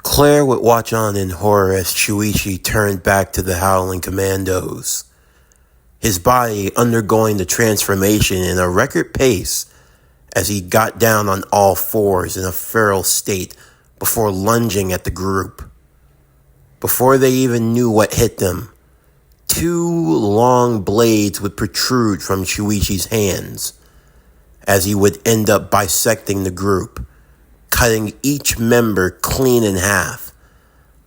Claire would watch on in horror as Shuichi turned back to the Howling Commandos, his body undergoing the transformation in a record pace as he got down on all fours in a feral state before lunging at the group. Before they even knew what hit them, two long blades would protrude from Shuichi's hands as he would end up bisecting the group, cutting each member clean in half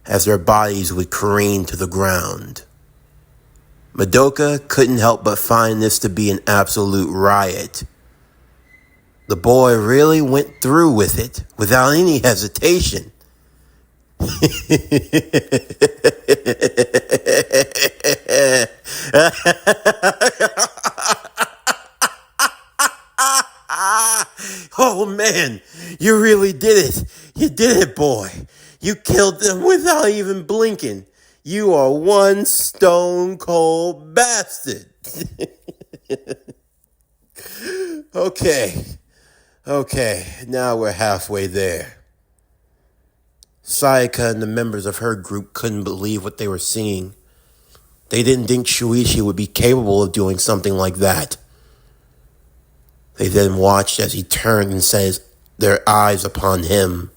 as their bodies would careen to the ground. Madoka couldn't help but find this to be an absolute riot. The boy really went through with it without any hesitation. Oh man, you really did it. You did it, boy. You killed them without even blinking. You are one stone cold bastard. Okay, now we're halfway there. Sayaka and the members of her group couldn't believe what they were seeing. They didn't think Shuichi would be capable of doing something like that. They then watched as he turned and set their eyes upon him,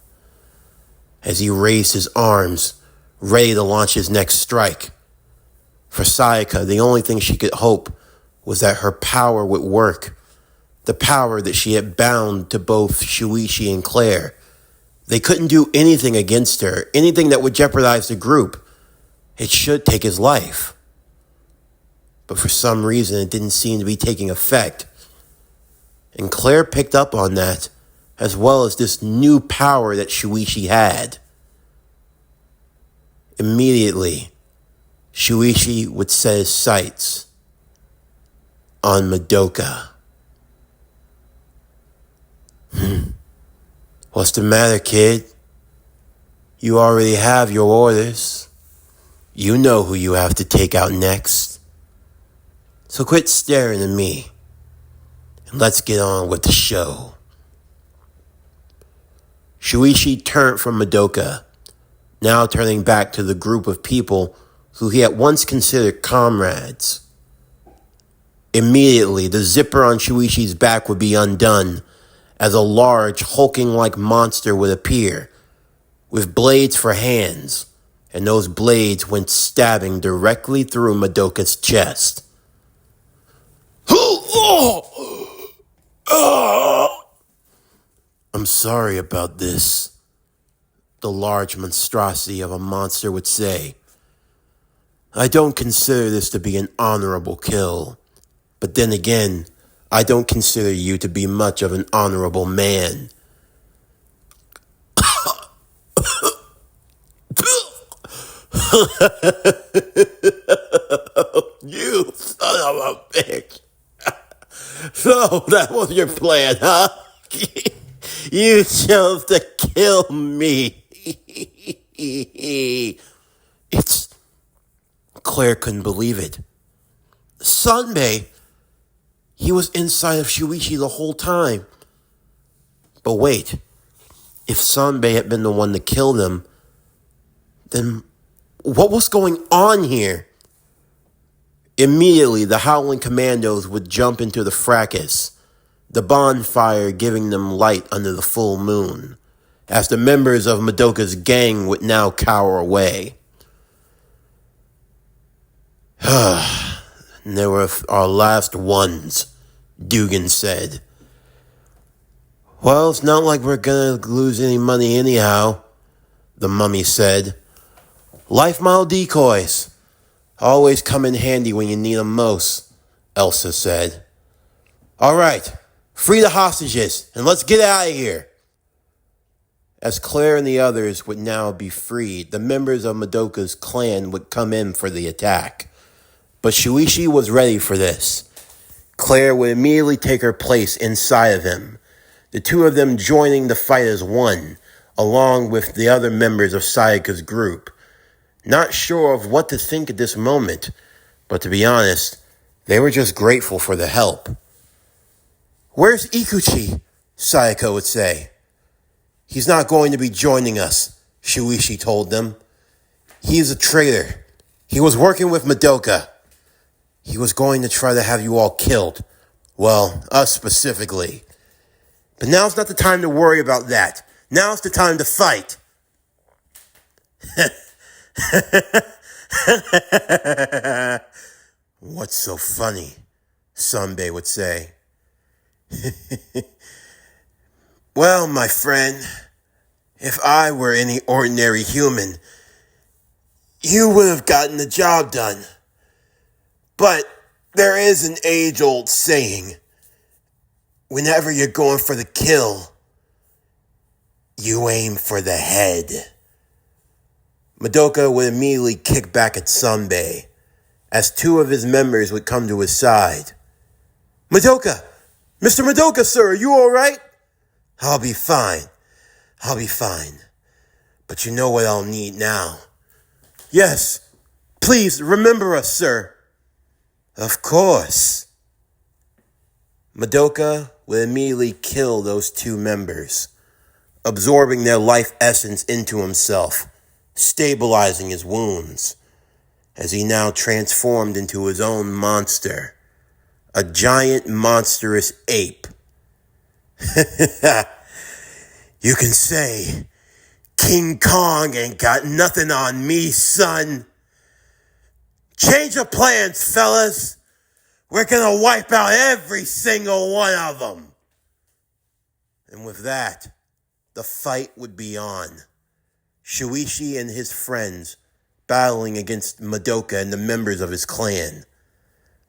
as he raised his arms, ready to launch his next strike. For Sayaka, the only thing she could hope was that her power would work, the power that she had bound to both Shuichi and Claire. They couldn't do anything against her, anything that would jeopardize the group. It should take his life. But for some reason, it didn't seem to be taking effect. And Claire picked up on that, as well as this new power that Shuichi had. Immediately, Shuichi would set his sights on Madoka. What's the matter, kid? You already have your orders. You know who you have to take out next. So quit staring at me, and let's get on with the show. Shuichi turned from Madoka, now turning back to the group of people who he had once considered comrades. Immediately, the zipper on Shuichi's back would be undone, as a large, hulking-like monster would appear, with blades for hands, and those blades went stabbing directly through Madoka's chest. I'm sorry about this, the large monstrosity of a monster would say. I don't consider this to be an honorable kill, but then again, I don't consider you to be much of an honorable man. You son of a bitch. So that was your plan, huh? You chose to kill me. Claire couldn't believe it. Sanbei, he was inside of Shuichi the whole time. But wait, if Sanbei had been the one to kill them, then what was going on here? Immediately, the Howling Commandos would jump into the fracas, the bonfire giving them light under the full moon, as the members of Madoka's gang would now cower away. And they were our last ones, Dugan said. Well, it's not like we're gonna lose any money anyhow, the mummy said. Life mile decoys always come in handy when you need them most, Elsa said. All right, free the hostages and let's get out of here. As Claire and the others would now be freed, the members of Madoka's clan would come in for the attack. But Shuichi was ready for this. Claire would immediately take her place inside of him, the two of them joining the fight as one, along with the other members of Sayaka's group. Not sure of what to think at this moment, but to be honest, they were just grateful for the help. Where's Ikuchi? Sayaka would say. He's not going to be joining us, Shuichi told them. He's a traitor. He was working with Madoka. He was going to try to have you all killed. Well, us specifically. But now's not the time to worry about that. Now's the time to fight. What's so funny? Sanbei would say. Well, my friend, if I were any ordinary human, you would have gotten the job done. But there is an age-old saying, whenever you're going for the kill, you aim for the head. Madoka would immediately kick back at Sanbei, as two of his members would come to his side. Madoka! Mr. Madoka, sir, are you alright? I'll be fine. But you know what I'll need now. Yes, please remember us, sir. Of course. Madoka would immediately kill those two members, absorbing their life essence into himself, stabilizing his wounds, as he now transformed into his own monster, a giant monstrous ape. You can say, King Kong ain't got nothing on me, son. Change of plans, fellas. We're gonna wipe out every single one of them. And with that, the fight would be on. Shuichi and his friends battling against Madoka and the members of his clan.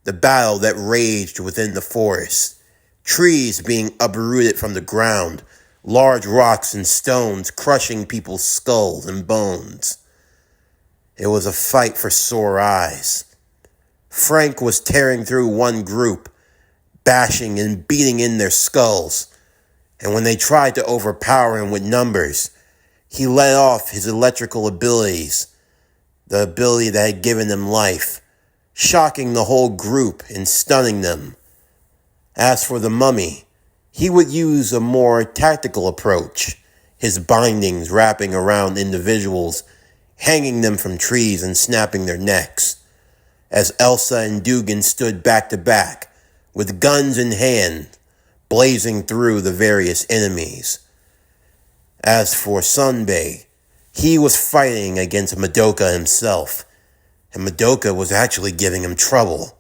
The battle that raged within the forest. Trees being uprooted from the ground. Large rocks and stones crushing people's skulls and bones. It was a fight for sore eyes. Frank was tearing through one group, bashing and beating in their skulls. And when they tried to overpower him with numbers, he let off his electrical abilities, the ability that had given him life, shocking the whole group and stunning them. As for the mummy, he would use a more tactical approach, his bindings wrapping around individuals, hanging them from trees and snapping their necks, as Elsa and Dugan stood back to back, with guns in hand, blazing through the various enemies. As for Sanbei, he was fighting against Madoka himself, and Madoka was actually giving him trouble.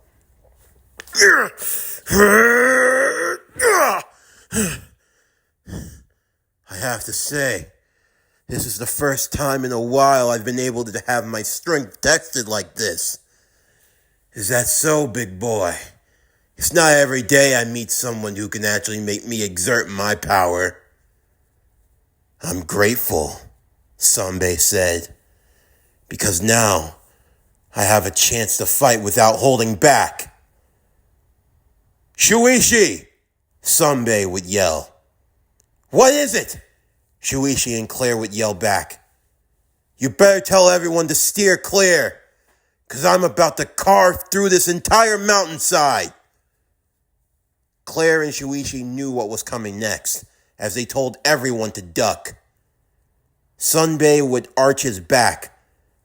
I have to say, this is the first time in a while I've been able to have my strength tested like this. Is that so, big boy? It's not every day I meet someone who can actually make me exert my power. I'm grateful, Sanbei said, because now I have a chance to fight without holding back. Shuichi! Sanbei would yell. What is it? Shuichi and Claire would yell back. You better tell everyone to steer clear, because I'm about to carve through this entire mountainside. Claire and Shuichi knew what was coming next, as they told everyone to duck. Sanbei would arch his back,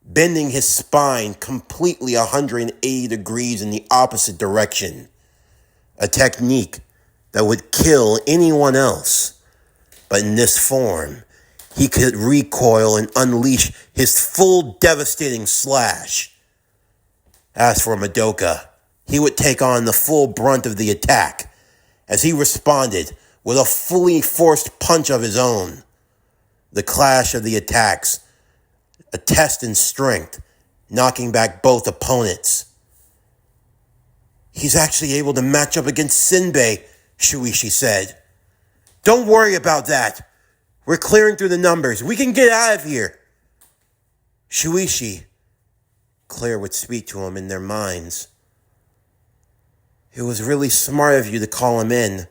bending his spine completely 180 degrees in the opposite direction. A technique that would kill anyone else. But in this form, he could recoil and unleash his full devastating slash. As for Madoka, he would take on the full brunt of the attack, as he responded with a fully forced punch of his own. The clash of the attacks, a test in strength, knocking back both opponents. He's actually able to match up against Sanbei, Shuichi said. Don't worry about that. We're clearing through the numbers. We can get out of here. Shuichi, Claire would speak to him in their minds. It was really smart of you to call him in.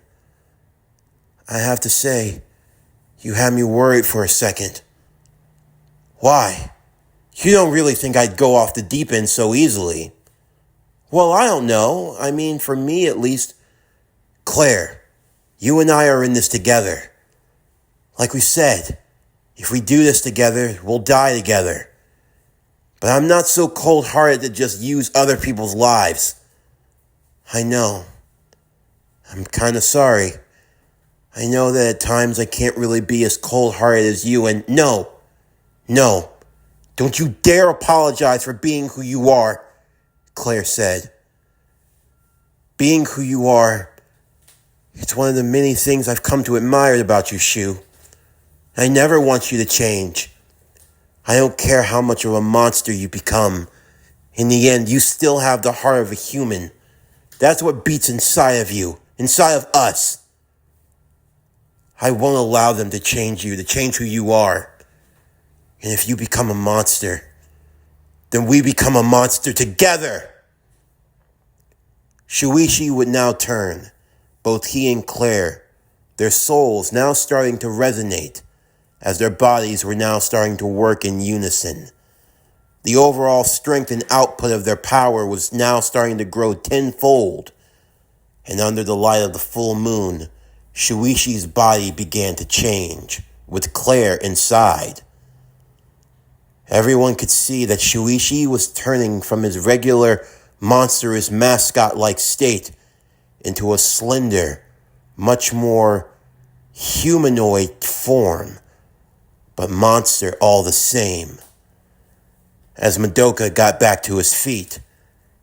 I have to say, you had me worried for a second. Why? You don't really think I'd go off the deep end so easily. Well, I don't know. I mean, for me at least. Claire, you and I are in this together. Like we said, If we do this together, we'll die together. But I'm not so cold-hearted to just use other people's lives. I know. I'm kind of sorry. I know that at times I can't really be as cold-hearted as you, and no, don't you dare apologize for being who you are, Claire said. Being who you are, it's one of the many things I've come to admire about you, Shu. I never want you to change. I don't care how much of a monster you become. In the end, you still have the heart of a human. That's what beats inside of you, inside of us. I won't allow them to change you, to change who you are. And if you become a monster, then we become a monster together. Shuichi would now turn, both he and Claire, their souls now starting to resonate as their bodies were now starting to work in unison. The overall strength and output of their power was now starting to grow tenfold, and under the light of the full moon, Shuichi's body began to change, with Claire inside. Everyone could see that Shuichi was turning from his regular, monstrous mascot-like state into a slender, much more humanoid form, but monster all the same. As Madoka got back to his feet,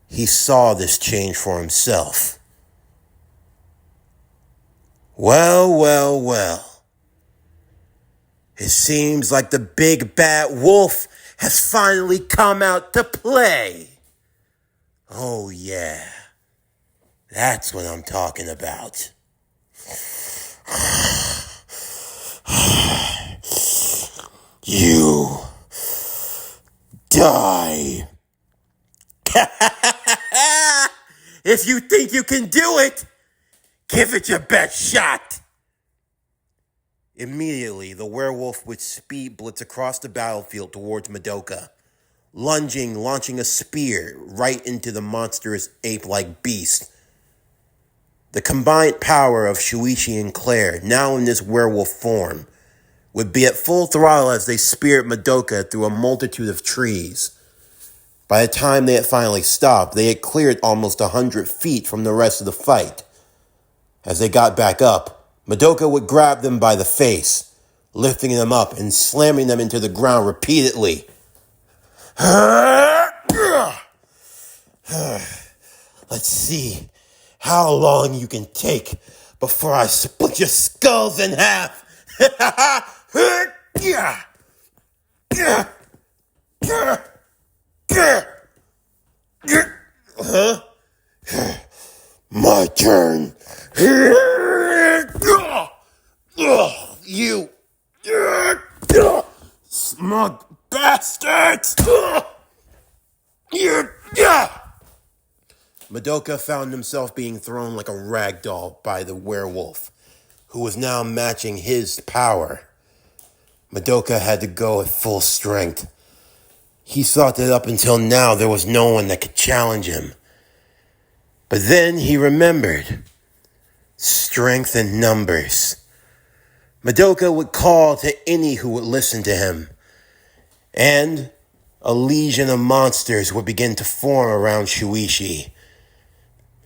he saw this change for himself. Well. It seems like the big bad wolf has finally come out to play. Oh yeah, that's what I'm talking about. You die. If you think you can do it, give it your best shot. Immediately, the werewolf with speed blitzed across the battlefield towards Madoka, launching a spear right into the monstrous ape-like beast. The combined power of Shuichi and Claire, now in this werewolf form, would be at full throttle as they speared Madoka through a multitude of trees. By the time they had finally stopped, they had cleared almost 100 feet from the rest of the fight. As they got back up, Madoka would grab them by the face, lifting them up and slamming them into the ground repeatedly. Let's see how long you can take before I split your skulls in half. My turn. You smug bastards. Madoka found himself being thrown like a rag doll by the werewolf, who was now matching his power. Madoka had to go at full strength. He thought that up until now there was no one that could challenge him. But then he remembered. Strength in numbers. Madoka would call to any who would listen to him. And a legion of monsters would begin to form around Shuichi.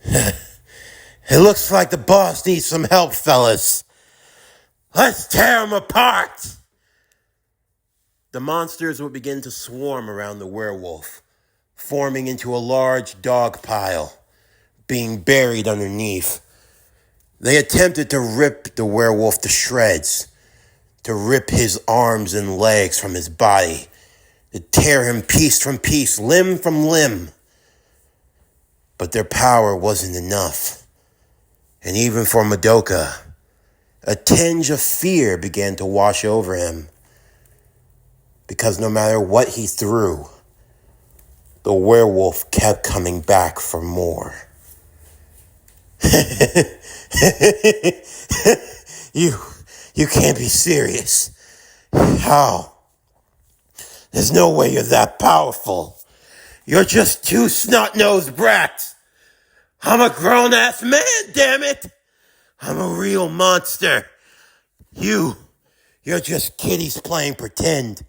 It looks like the boss needs some help, fellas. Let's tear him apart! The monsters would begin to swarm around the werewolf, forming into a large dog pile, being buried underneath. They attempted to rip the werewolf to shreds, to rip his arms and legs from his body, to tear him piece from piece, limb from limb. But their power wasn't enough. And even for Madoka, a tinge of fear began to wash over him. Because no matter what he threw, the werewolf kept coming back for more. You can't be serious. How? There's no way you're that powerful. You're just two snot-nosed brats. I'm a grown-ass man, damn it. I'm a real monster. You're You're just kiddies playing pretend.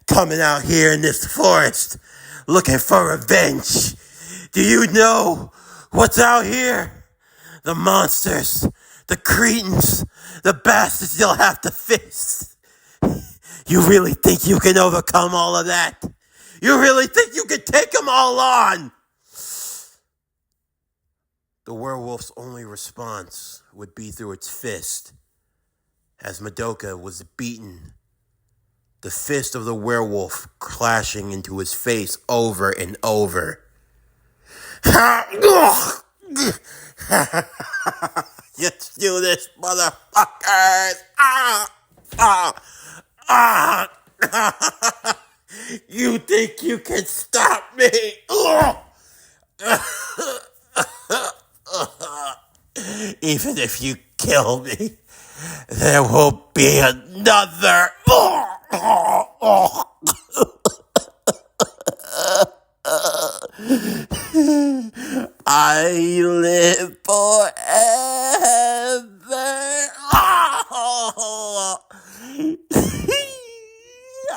Coming out here in this forest, looking for revenge. Do you know what's out here? The monsters, the cretins, the bastards you'll have to face. You really think you can overcome all of that? You really think you can take them all on? The werewolf's only response would be through its fist. As Madoka was beaten, the fist of the werewolf clashing into his face over and over. Let's do this, motherfuckers! You think you can stop me? Even if you kill me, there will be another. I live forever.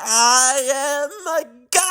I am a god.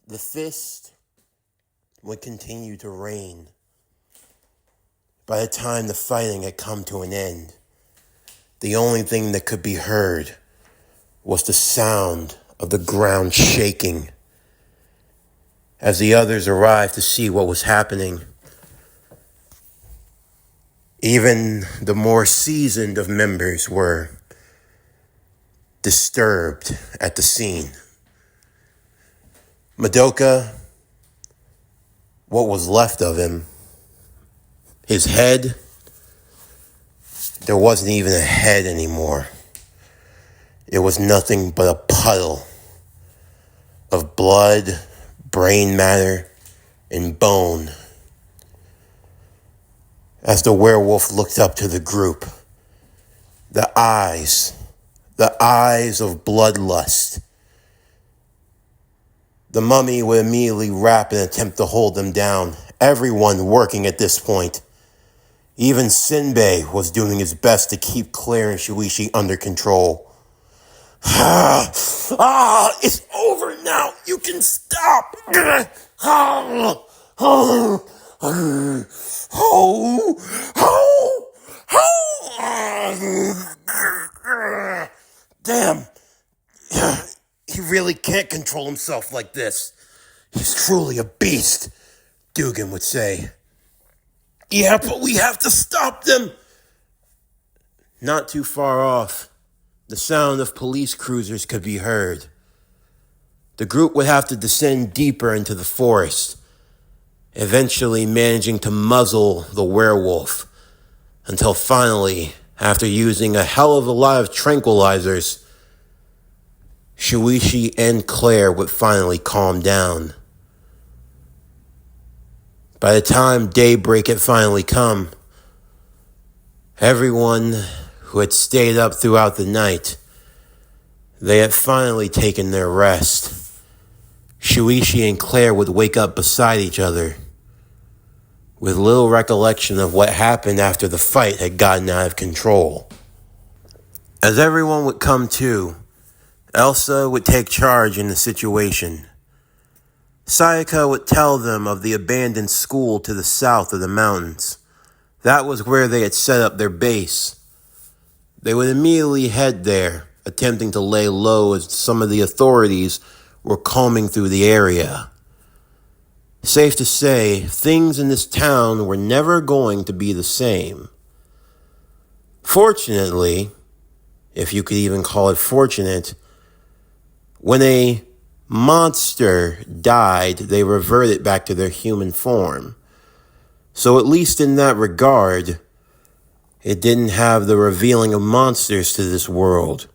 The fist would continue to reign. By the time the fighting had come to an end, the only thing that could be heard was the sound of the ground shaking. As the others arrived to see what was happening, even the more seasoned of members were disturbed at the scene. Madoka, what was left of him, his head, there wasn't even a head anymore. It was nothing but a puddle of blood, brain matter, and bone. As the werewolf looked up to the group, the eyes of bloodlust. The mummy would immediately rap and attempt to hold them down, everyone working at this point. Even Sinbei was doing his best to keep Claire and Shuichi under control. It's over now. You can stop. Damn. He really can't control himself like this. He's truly a beast, Dugan would say. Yeah, but we have to stop them. Not too far off, the sound of police cruisers could be heard. The group would have to descend deeper into the forest, eventually managing to muzzle the werewolf, until finally, after using a hell of a lot of tranquilizers, Shuichi and Claire would finally calm down. By the time daybreak had finally come, everyone who had stayed up throughout the night, they had finally taken their rest. Shuichi and Claire would wake up beside each other, with little recollection of what happened after the fight had gotten out of control. As everyone would come to, Elsa would take charge in the situation. Sayaka would tell them of the abandoned school to the south of the mountains. That was where they had set up their base. They would immediately head there, attempting to lay low as some of the authorities were combing through the area. Safe to say, things in this town were never going to be the same. Fortunately, if you could even call it fortunate, When a monster died, they reverted back to their human form. So at least in that regard, it didn't have the revealing of monsters to this world.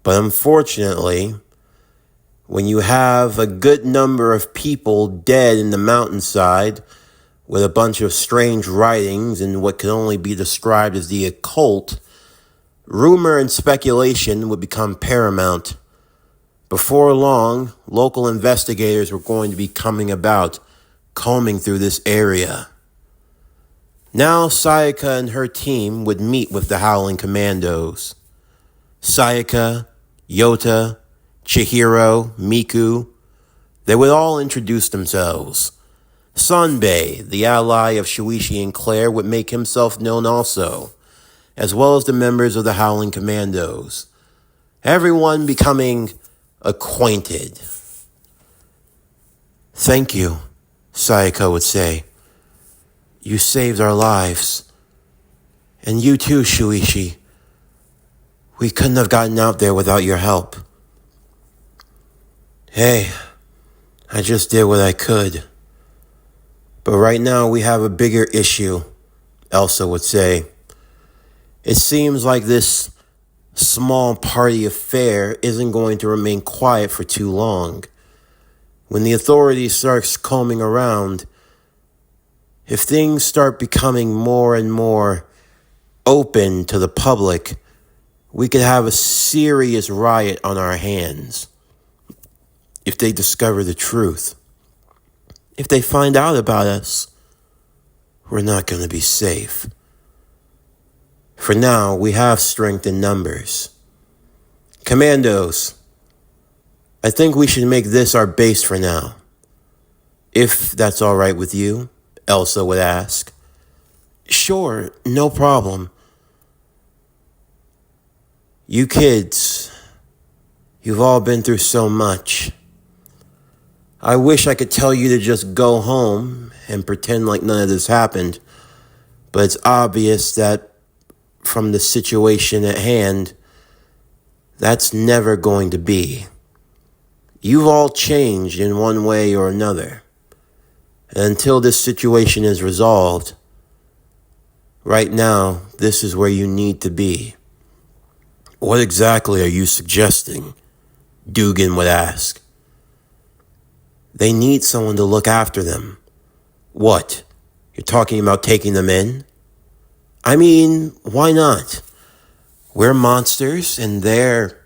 But unfortunately, when you have a good number of people dead in the mountainside with a bunch of strange writings and what could only be described as the occult, rumor and speculation would become paramount. Before long, local investigators were going to be coming about, combing through this area. Now Sayaka and her team would meet with the Howling Commandos. Sayaka, Yota, Chihiro, Miku, they would all introduce themselves. Sanbei, the ally of Shuichi and Claire, would make himself known also, as well as the members of the Howling Commandos. Everyone becoming acquainted. "Thank you," Sayaka would say. "You saved our lives. And you too, Shuichi. We couldn't have gotten out there without your help." "Hey, I just did what I could. But right now we have a bigger issue," Elsa would say. "It seems like this small party affair isn't going to remain quiet for too long. When the authorities start combing around, if things start becoming more and more open to the public, we could have a serious riot on our hands. If they discover the truth, if they find out about us, we're not going to be safe. For now, we have strength in numbers. Commandos, I think we should make this our base for now. If that's all right with you," Elsa would ask. "Sure, no problem. You kids, you've all been through so much. I wish I could tell you to just go home and pretend like none of this happened, but it's obvious that from the situation at hand, that's never going to be. You've all changed in one way or another. And until this situation is resolved, right now, this is where you need to be." "What exactly are you suggesting?" Dugan would ask. "They need someone to look after them." "What? You're talking about taking them in?" "I mean, why not? We're monsters and they're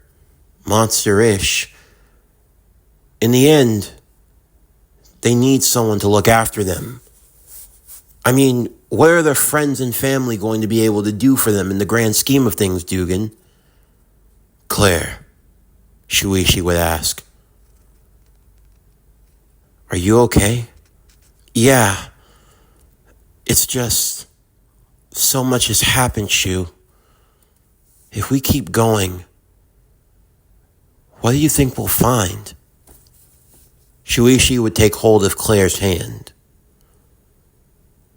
monster-ish. In the end, they need someone to look after them. I mean, what are their friends and family going to be able to do for them in the grand scheme of things, Dugan?" "Claire," Shuichi would ask. "Are you okay?" "Yeah. It's just so much has happened, Shu. If we keep going, what do you think we'll find?" Shuichi would take hold of Claire's hand.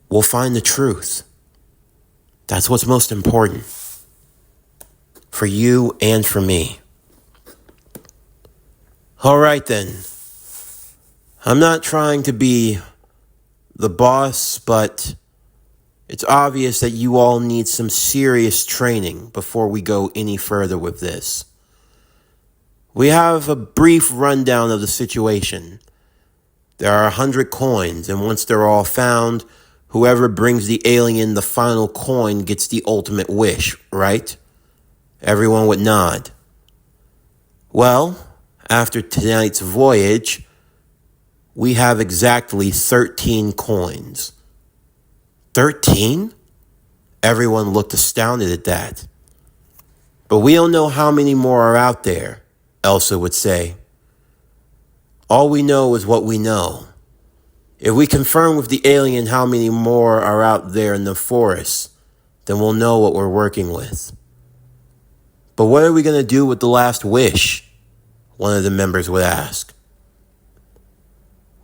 "We'll find the truth. That's what's most important. For you and for me." "All right then. I'm not trying to be the boss, but it's obvious that you all need some serious training before we go any further with this. We have a brief rundown of the situation. There are 100 coins, and once they're all found, whoever brings the alien the final coin gets the ultimate wish, right?" Everyone would nod. "Well, after tonight's voyage, we have exactly 13 coins." 13? Everyone looked astounded at that. "But we don't know how many more are out there," Elsa would say. "All we know is what we know. If we confirm with the alien how many more are out there in the forest, then we'll know what we're working with." "But what are we going to do with the last wish?" one of the members would ask.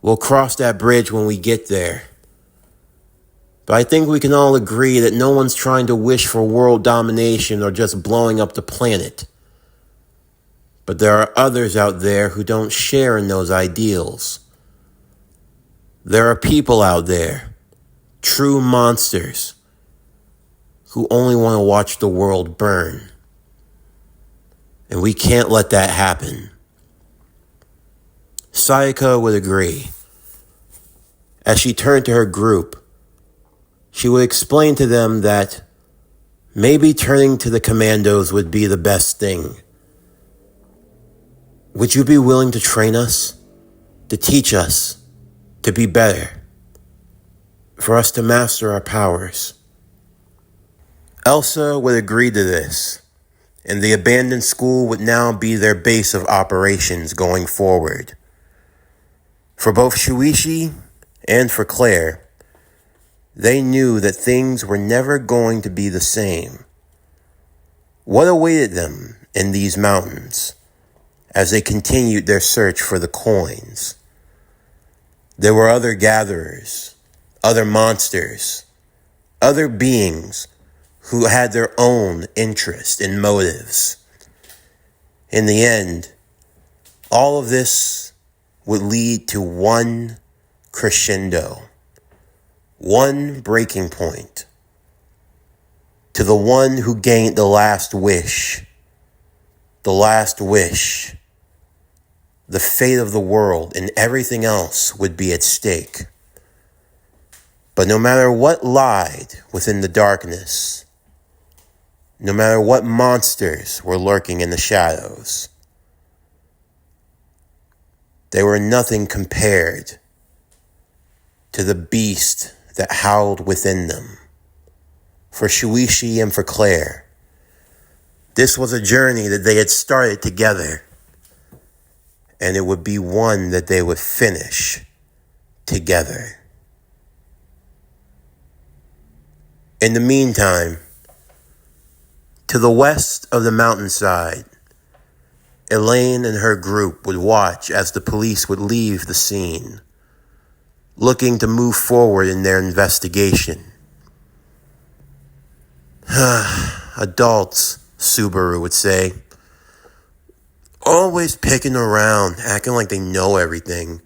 "We'll cross that bridge when we get there. But I think we can all agree that no one's trying to wish for world domination or just blowing up the planet. But there are others out there who don't share in those ideals. There are people out there, true monsters, who only want to watch the world burn. And we can't let that happen. Sayaka would agree. As she turned to her group, she would explain to them that maybe turning to the commandos would be the best thing. Would you be willing to train us, to teach us, to be better, for us to master our powers? Elsa would agree to this, and the abandoned school would now be their base of operations going forward. For both Shuichi and for Claire, they knew that things were never going to be the same. What awaited them in these mountains as they continued their search for the coins? There were other gatherers, other monsters, other beings who had their own interests and motives. In the end, all of this would lead to one crescendo, one breaking point, to the one who gained the last wish. The last wish, the fate of the world and everything else would be at stake. But no matter what lied within the darkness, no matter what monsters were lurking in the shadows, they were nothing compared to the beast that howled within them. For Shuichi and for Claire, this was a journey that they had started together, and it would be one that they would finish together. In the meantime, to the west of the mountainside, Elaine and her group would watch as the police would leave the scene, looking to move forward in their investigation. Adults, Subaru would say, always picking around, acting like they know everything.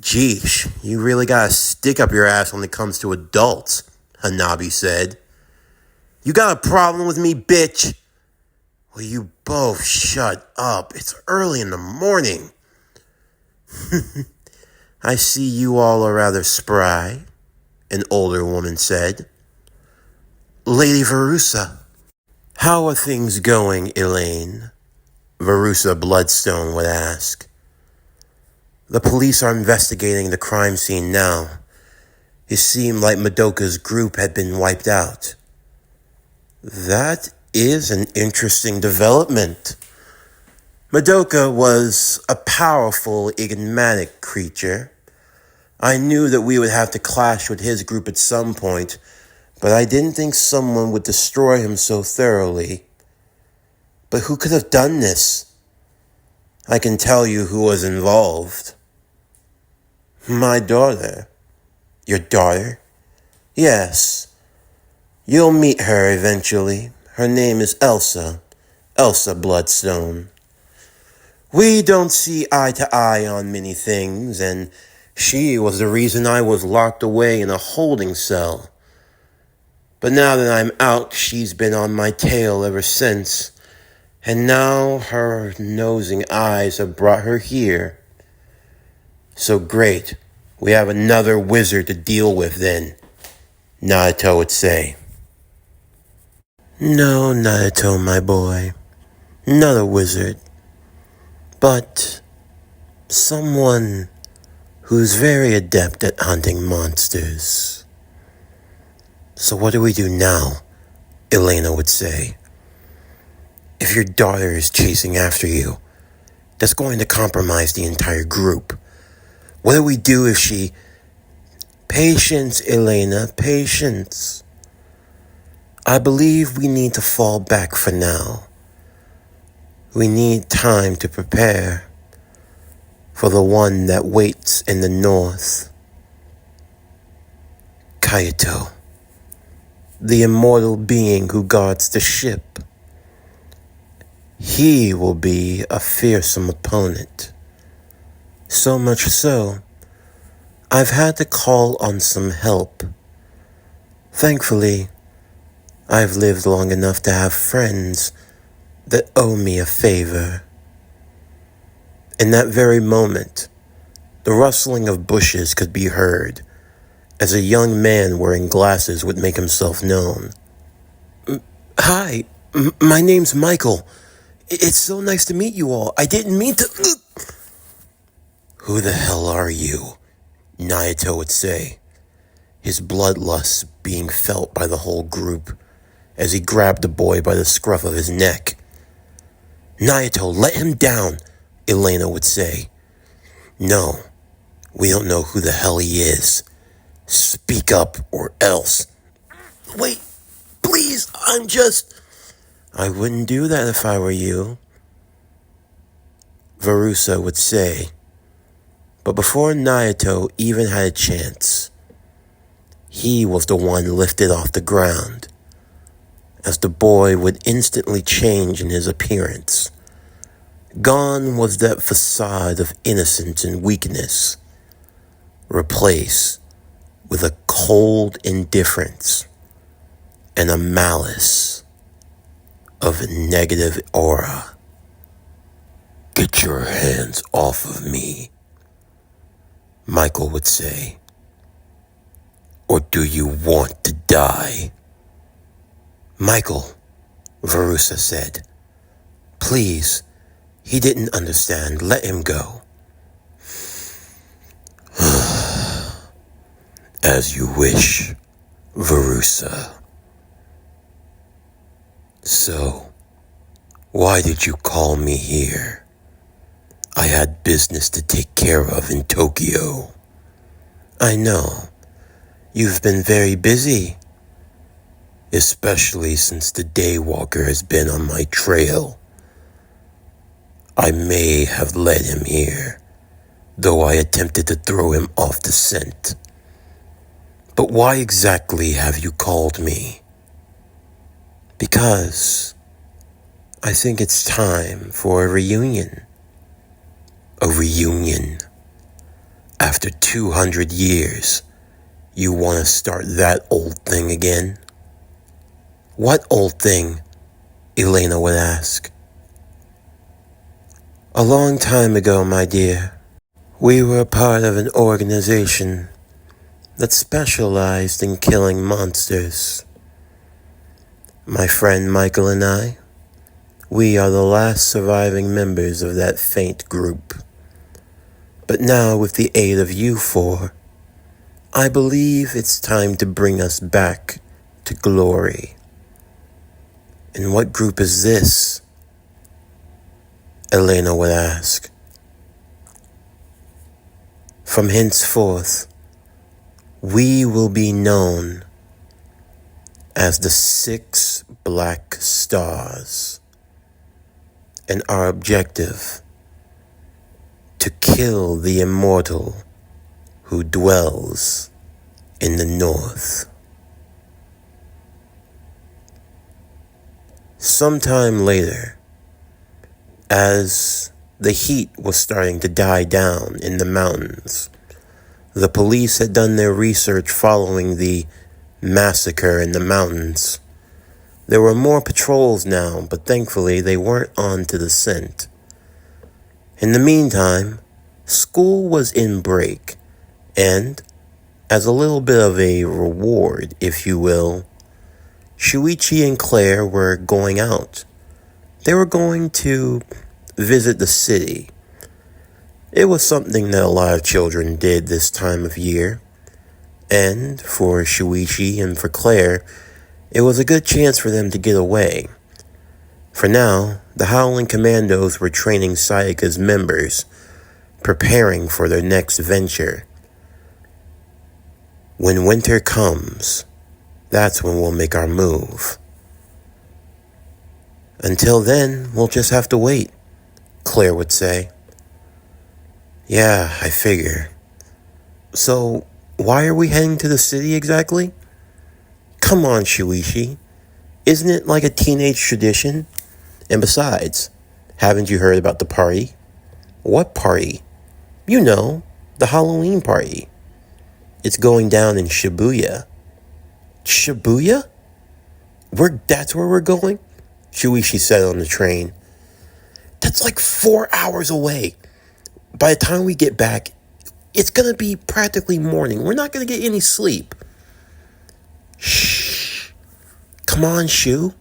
Geesh, you really gotta stick up your ass when it comes to adults, Hanabi said. You got a problem with me, bitch? Will you both shut up? It's early in the morning. I see you all are rather spry, an older woman said. Lady Verussa. How are things going, Elaine? Verussa Bloodstone would ask. The police are investigating the crime scene now. It seemed like Madoka's group had been wiped out. That is an interesting development. Madoka was a powerful, enigmatic creature. I knew that we would have to clash with his group at some point, but I didn't think someone would destroy him so thoroughly. But who could have done this? I can tell you who was involved. My daughter. Your daughter? Yes. You'll meet her eventually. Her name is Elsa. Elsa Bloodstone. We don't see eye to eye on many things, and she was the reason I was locked away in a holding cell. But now that I'm out, she's been on my tail ever since. And now her nosing eyes have brought her here. So great, we have another wizard to deal with then, Naruto would say. No, Naruto, my boy, not a wizard, but someone who's very adept at hunting monsters. So what do we do now? Elena would say. If your daughter is chasing after you, that's going to compromise the entire group. What do we do if she... Patience, Elena, patience. I believe we need to fall back for now. We need time to prepare for the one that waits in the north. Kaito, the immortal being who guards the ship. He will be a fearsome opponent. So much so, I've had to call on some help. Thankfully, I've lived long enough to have friends that owe me a favor. In that very moment, the rustling of bushes could be heard as a young man wearing glasses would make himself known. Hi, my name's Michael. It's so nice to meet you all. I didn't mean to... Who the hell are you? Naito would say, his bloodlust being felt by the whole group as he grabbed the boy by the scruff of his neck. Naito, let him down, Elena would say. No, we don't know who the hell he is. Speak up or else. Wait, please, I wouldn't do that if I were you, Verusa would say. But before Naito even had a chance, he was the one lifted off the ground, as the boy would instantly change in his appearance. Gone was that facade of innocence and weakness, replaced with a cold indifference and a malice of a negative aura. Get your hands off of me, Michael would say. Or do you want to die? Michael, Verusa said. Please, he didn't understand. Let him go. As you wish, Verusa. So, why did you call me here? I had business to take care of in Tokyo. I know. You've been very busy. Especially since the Daywalker has been on my trail. I may have led him here, though I attempted to throw him off the scent. But why exactly have you called me? Because I think it's time for a reunion. A reunion. After 200 years, you want to start that old thing again? What old thing? Elena would ask. A long time ago, my dear, we were a part of an organization that specialized in killing monsters. My friend Michael and I, we are the last surviving members of that faint group. But now, with the aid of you four, I believe it's time to bring us back to glory. And what group is this? Elena would ask. From henceforth, we will be known as the 6 Black Stars, and our objective, to kill the immortal who dwells in the north. Sometime later, as the heat was starting to die down in the mountains, the police had done their research following the massacre in the mountains. There were more patrols now, but thankfully they weren't on to the scent. In the meantime, school was in break, and, as a little bit of a reward, if you will, Shuichi and Claire were going out. They were going to visit the city. It was something that a lot of children did this time of year. And for Shuichi and for Claire, it was a good chance for them to get away. For now, the Howling Commandos were training Sayaka's members, preparing for their next venture. When winter comes, that's when we'll make our move. Until then, we'll just have to wait, Claire would say. Yeah, I figure. So, why are we heading to the city exactly? Come on, Shuichi. Isn't it like a teenage tradition? And besides, Haven't you heard about the party? What party? You know, the Halloween party. It's going down in Shibuya. Shibuya? That's where we're going? Shuichi said on the train. That's like 4 hours away. By the time we get back, it's going to be practically morning. We're not going to get any sleep. Shh. Come on, Shu.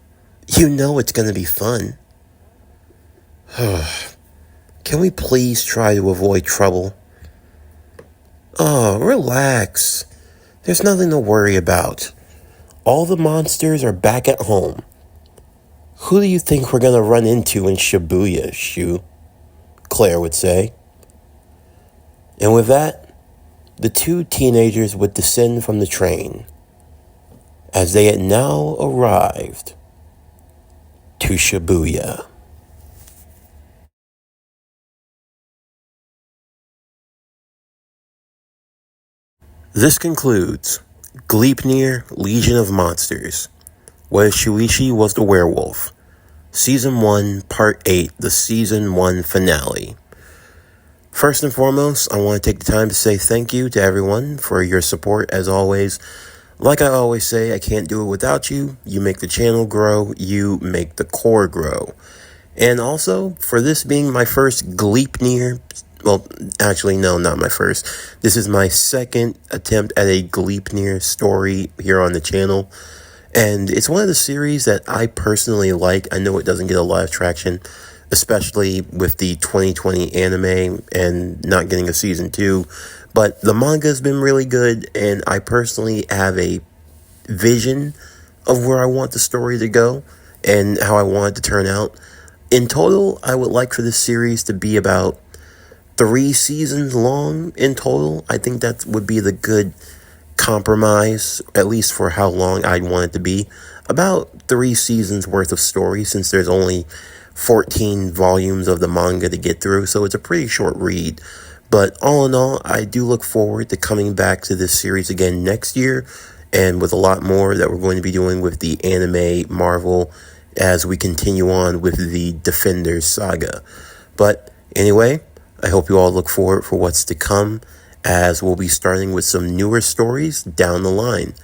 You know it's going to be fun. Can we please try to avoid trouble? Oh, relax. There's nothing to worry about. All the monsters are back at home. Who do you think we're going to run into in Shibuya, Shu? Claire would say. And with that, the two teenagers would descend from the train, as they had now arrived to Shibuya. This concludes Gleipnir, Legion of Monsters, where Shuichi was the werewolf. Season 1, Part 8, the Season 1 finale. First and foremost, I want to take the time to say thank you to everyone for your support as always. Like I always say, I can't do it without you. You make the channel grow. You make the core grow. And also, for this being my first Gleipnir, well, actually, no, not my first. This is my second attempt at a Gleipnir story here on the channel. And it's one of the series that I personally like. I know it doesn't get a lot of traction, especially with the 2020 anime and not getting a season 2. But the manga has been really good, and I personally have a vision of where I want the story to go and how I want it to turn out. In total, I would like for this series to be about 3 seasons long in total. I think that would be the good compromise, at least for how long I'd want it to be. About 3 seasons worth of story, since there's only 14 volumes of the manga to get through, so it's a pretty short read. But all in all, I do look forward to coming back to this series again next year, and with a lot more that we're going to be doing with the anime Marvel as we continue on with the Defenders saga. But anyway, I hope you all look forward for what's to come, as we'll be starting with some newer stories down the line.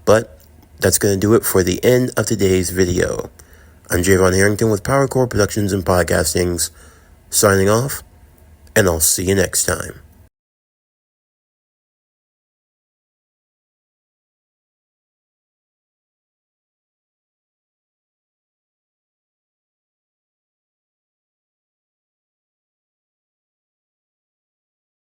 But that's going to do it for the end of today's video. I'm Javon Harrington with PowerCore Productions and Podcastings, signing off, and I'll see you next time.